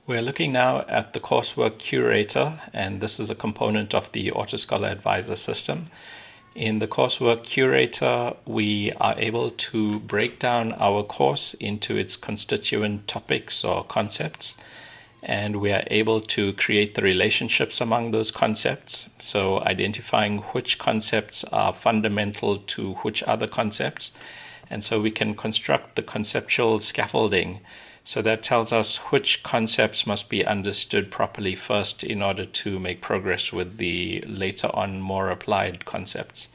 We're looking now at the Coursework Curator, and this is a component of the AutoScholar Advisor system. In the Coursework Curator, we are able to break down our course into its constituent topics or concepts, and we are able to create the relationships among those concepts, so identifying which concepts are fundamental to which other concepts. And so we can construct the conceptual scaffolding. So that tells us which concepts must be understood properly first in order to make progress with the later on more applied concepts.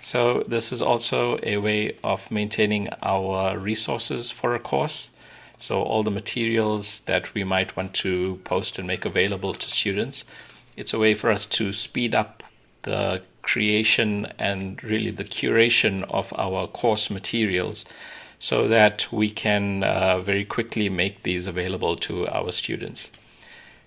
So this is also a way of maintaining our resources for a course. So all the materials that we might want to post and make available to students, it's a way for us to speed up the creation and really the curation of our course materials so that we can very quickly make these available to our students.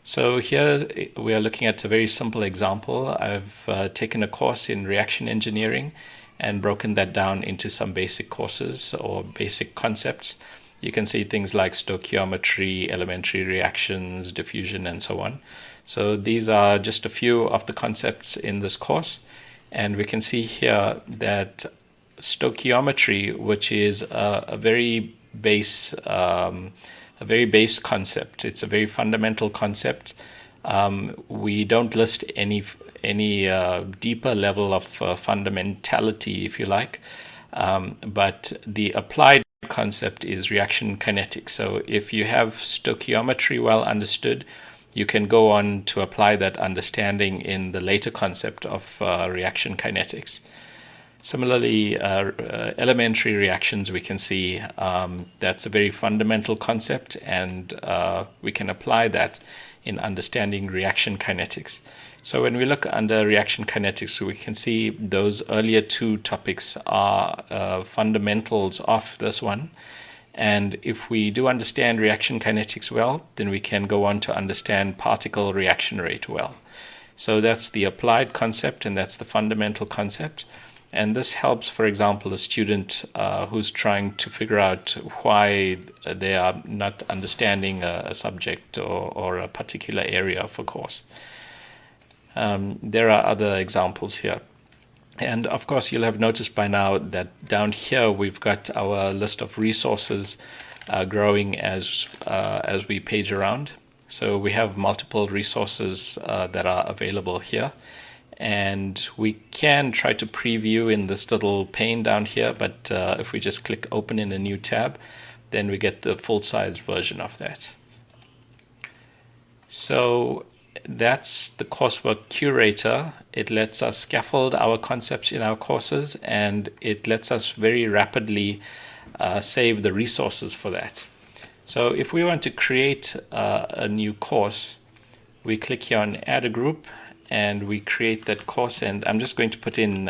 So here we are looking at a very simple example. I've taken a course in reaction engineering and broken that down into some basic courses or basic concepts. You can see things like stoichiometry, elementary reactions, diffusion, and so on. So these are just a few of the concepts in this course. And we can see here that stoichiometry, which is a very base concept. It's a very fundamental concept. We don't list any deeper level of fundamentality, if you like, but the applied concept is reaction kinetics. So if you have stoichiometry well understood, you can go on to apply that understanding in the later concept of reaction kinetics. Similarly, elementary reactions, we can see that's a very fundamental concept, and we can apply that in understanding reaction kinetics. So when we look under reaction kinetics, we can see those earlier two topics are fundamentals of this one. And if we do understand reaction kinetics well, then we can go on to understand particle reaction rate well. So that's the applied concept, and that's the fundamental concept. And this helps, for example, a student who's trying to figure out why they are not understanding a subject or a particular area of a course. There are other examples here. And of course, you'll have noticed by now that down here we've got our list of resources growing as we page around. So we have multiple resources that are available here. And we can try to preview in this little pane down here, but if we just click open in a new tab, then we get the full-size version of that. So that's the Coursework Curator. It lets us scaffold our concepts in our courses, and it lets us very rapidly save the resources for that. So if we want to create a new course, we click here on Add a Group, and we create that course. And I'm just going to put in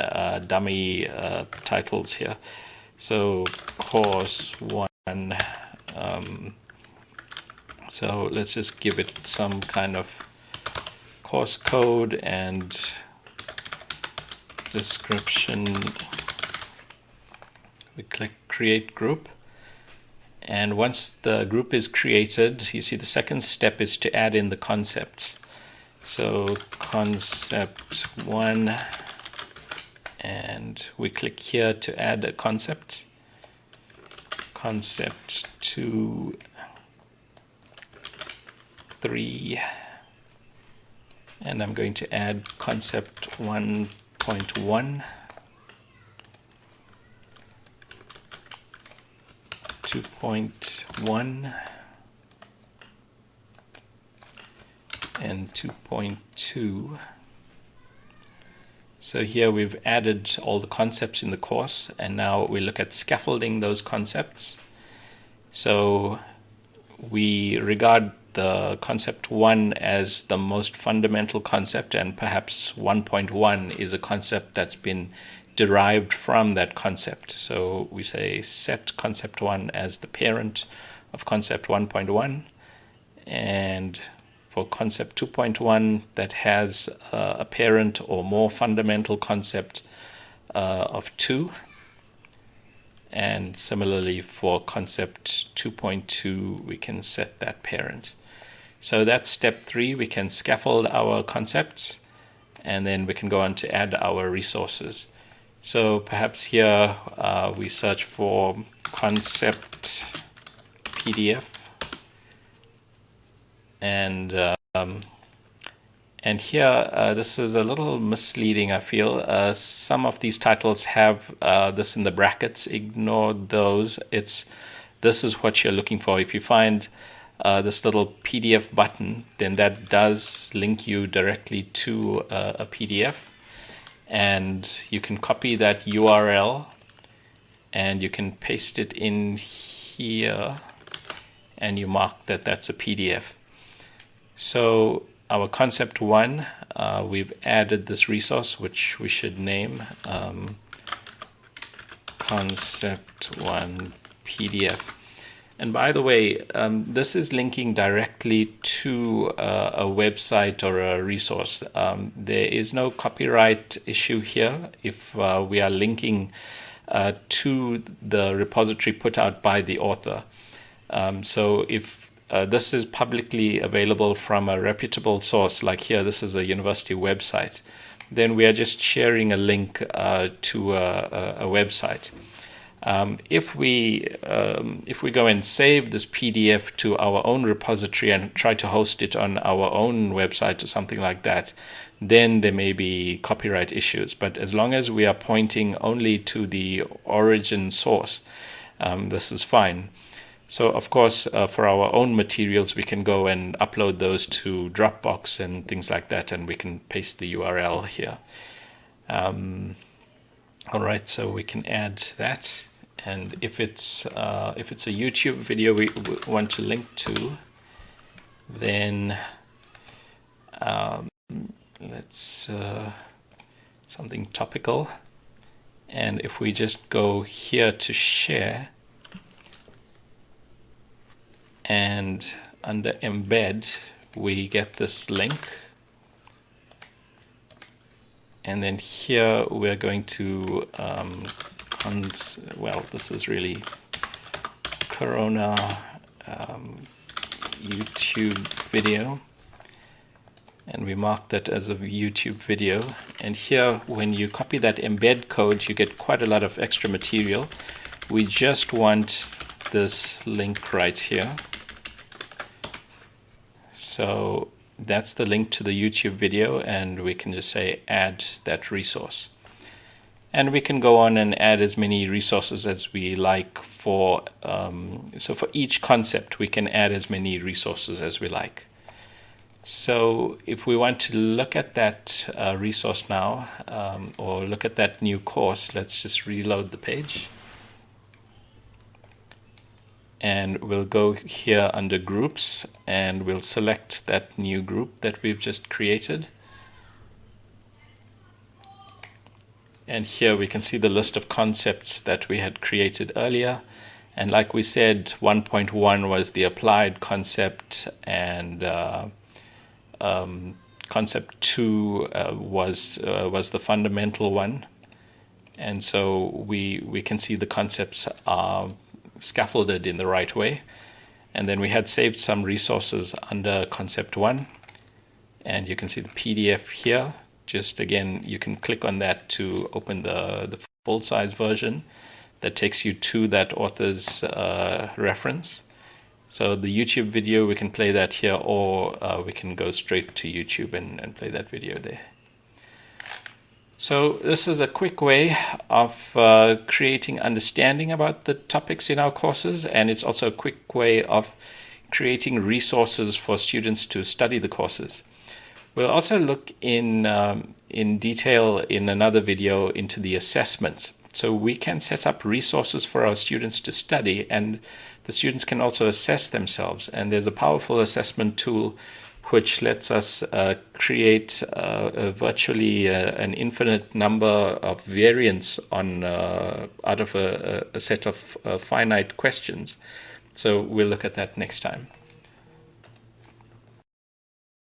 dummy titles here. So course 1. So let's just give it some kind of course code and description. We click Create Group. And once the group is created, you see the second step is to add in the concepts. So concept 1, and we click here to add a concept. Concept 2, 3, and I'm going to add concept 1.1, 2.1, and 2.2. So here we've added all the concepts in the course, and now we look at scaffolding those concepts. So we regard the concept 1 as the most fundamental concept, and perhaps 1.1 is a concept that's been derived from that concept. So we say set concept 1 as the parent of concept 1.1, and for concept 2.1 that has a parent or more fundamental concept of 2, and similarly for concept 2.2 we can set that parent. So that's step 3. We can scaffold our concepts, and then we can go on to add our resources. So perhaps here we search for concept PDF, and here this is a little misleading, I feel. Some of these titles have this in the brackets. Ignore those. This is what you're looking for. If you find this little PDF button, then that does link you directly to a PDF, and you can copy that URL and you can paste it in here, and you mark that that's a PDF. So our concept 1, we've added this resource, which we should name concept 1 PDF. And by the way, this is linking directly to a website or a resource. There is no copyright issue here if we are linking to the repository put out by the author. So if this is publicly available from a reputable source, like here, this is a university website, then we are just sharing a link to a website. If we go and save this PDF to our own repository and try to host it on our own website or something like that, then there may be copyright issues. But as long as we are pointing only to the origin source, this is fine. So of course, for our own materials, we can go and upload those to Dropbox and things like that, and we can paste the URL here. All right, so we can add that. And if it's a YouTube video we want to link to, then let's something topical. And if we just go here to share, and under embed, we get this link. And then here we're going to, well, this is really Corona YouTube video. And we mark that as a YouTube video. And here, when you copy that embed code, you get quite a lot of extra material. We just want this link right here. So that's the link to the YouTube video, and we can just say add that resource. And we can go on and add as many resources as we like for, so for each concept we can add as many resources as we like. So if we want to look at that resource now, or look at that new course, let's just reload the page. And we'll go here under groups, and we'll select that new group that we've just created. And here we can see the list of concepts that we had created earlier. And like we said, 1.1 was the applied concept, and concept 2 was the fundamental one. And so we can see the concepts are scaffolded in the right way. And then we had saved some resources under concept 1, and you can see the PDF here. Just again, you can click on that to open the full-size version that takes you to that author's reference. So the YouTube video, we can play that here, or we can go straight to YouTube and play that video there. So this is a quick way of creating understanding about the topics in our courses, and it's also a quick way of creating resources for students to study the courses. We'll also look in detail in another video into the assessments. So we can set up resources for our students to study, and the students can also assess themselves. And there's a powerful assessment tool which lets us create virtually an infinite number of variants on out of a set of finite questions. So we'll look at that next time.